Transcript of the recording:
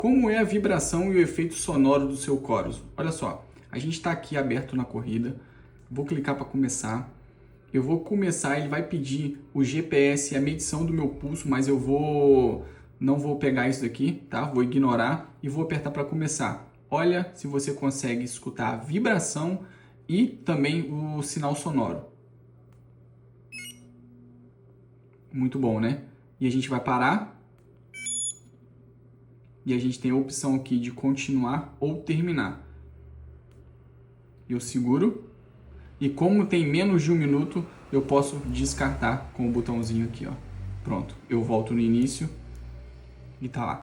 Como é a vibração e o efeito sonoro do seu Chorus? Olha só, a gente está aqui aberto na corrida, vou clicar para começar. Eu vou começar, ele vai pedir o GPS e a medição do meu pulso, mas não vou pegar isso daqui, tá? Vou ignorar e vou apertar para começar. Olha se você consegue escutar a vibração e também o sinal sonoro. Muito bom, né? E a gente vai parar. E a gente tem a opção aqui de continuar ou terminar. Eu seguro. E como tem menos de 1 minuto, eu posso descartar com o botãozinho aqui, ó. Pronto, eu volto no início e tá lá.